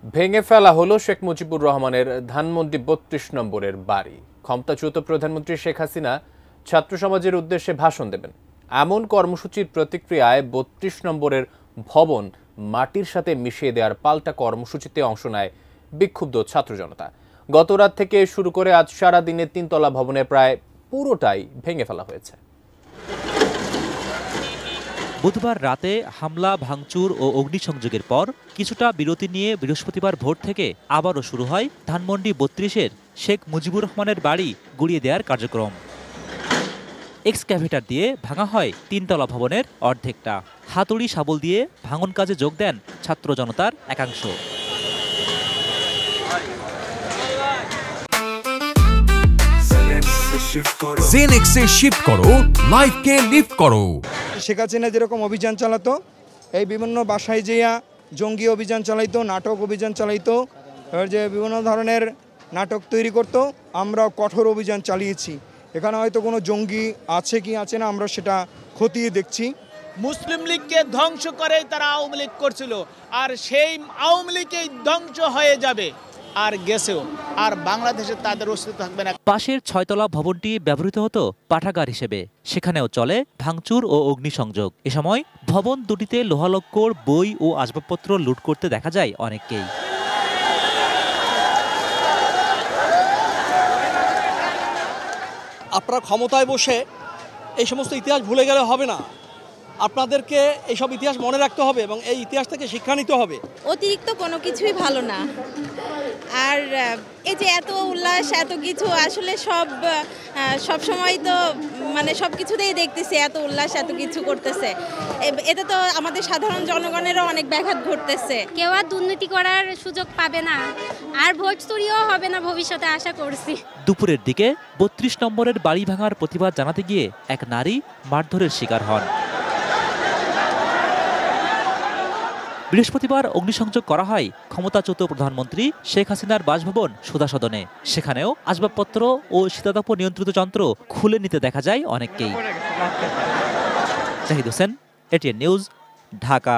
ভেঙে ফেলা হলো শেখ মুজিবুর রহমানের ধানমন্ডি ৩২ নম্বরের বাড়ি। ক্ষমতাচ্যুত প্রধানমন্ত্রী শেখ হাসিনা ছাত্র সমাজের উদ্দেশ্যে ভাষণ দেবেন, এমন কর্মসূচির প্রতিক্রিয়ায় ৩২ নম্বরের ভবন মাটির সাথে মিশিয়ে দেওয়ার পাল্টা কর্মসূচিতে অংশ নেয় বিক্ষুব্ধ ছাত্র জনতা। গত রাত থেকে শুরু করে আজ সারা দিনে ৩ তলা ভবনে প্রায় পুরোটাই ভেঙে ফেলা হয়েছে। বুধবার রাতে হামলা, ভাঙচুর ও অগ্নিসংযোগের পর কিছুটা বিরতি নিয়ে বৃহস্পতিবার ভোর থেকে আবারও শুরু হয় ধানমন্ডি ৩২-এর শেখ মুজিবুর রহমানের বাড়ি গুঁড়িয়ে দেওয়ার কার্যক্রম। এক্সক্যাভেটর দিয়ে ভাঙা হয় ৩ তলা ভবনের অর্ধেকটা। হাতুড়ি শাবল দিয়ে ভাঙন কাজে যোগ দেন ছাত্র জনতার একাংশ। জেনেক্সে শিফট করো, লাইফকে লিফট করো। শেখ হাসিনা যেরকম অভিযান চালাতো, এই বিভিন্ন বাসায় যেয়া জঙ্গি অভিযান চালাইতো, নাটক অভিযান চালাইতো, যে বিভিন্ন ধরনের নাটক তৈরি করত, আমরা কঠোর অভিযান চালিয়েছি। এখানে হয়তো কোনো জঙ্গি আছে কি আছে না আমরা সেটা খতিয়ে দেখছি। মুসলিম লীগকে ধ্বংস করেই তারা আওয়ামী লীগ করছিল, আর সেই আওয়ামী লীগই ধ্বংস হয়ে যাবে আর গেছেও, আর বাংলাদেশে তাদের অস্তিত্ব থাকবে না। পাশের ৬ তলা ভবনটি ব্যবহৃত হতো পাঠাগার হিসেবে, সেখানেও চলে ভাঙচুর ও অগ্নিসংযোগ। এ সময় ভবন দুটিতে লোহালক্কর, বই ও আসবাবপত্র লুট করতে দেখা যায় অনেককেই। আপনারা ক্ষমতায় বসে এই সমস্ত ইতিহাস ভুলে গেলে হবে না, আপনাদেরকে এইসব ইতিহাস মনে রাখতে হবে এবং এই ইতিহাস থেকে শিক্ষা নিতে হবে। অতিরিক্ত কোনো কিছুই ভালো না। আর এই যে এত উল্লাস, এত কিছু আসলে সব সময় তো মানে সব কিছুতেই দেখতেছি এত উল্লাস, এত কিছু করতেছে, এতে তো আমাদের সাধারণ জনগণেরও অনেক ব্যাঘাত ঘটতেছে। কেউ আর দুর্নীতি করার সুযোগ পাবে না, আর ভোট চুরিও হবে না ভবিষ্যতে, আশা করছি। দুপুরের দিকে ৩২ নম্বরের বাড়ি ভাঙার প্রতিবাদ জানাতে গিয়ে এক নারী মারধরের শিকার হন। বৃহস্পতিবার অগ্নিসংযোগ করা হয় ক্ষমতাচ্যুত প্রধানমন্ত্রী শেখ হাসিনার বাসভবন সুধা সদনে। সেখানেও আসবাবপত্র ও শীতাতপ নিয়ন্ত্রিত যন্ত্র খুলে নিতে দেখা যায় অনেককেই। Zahid Hossain, ATN news, Dhaka.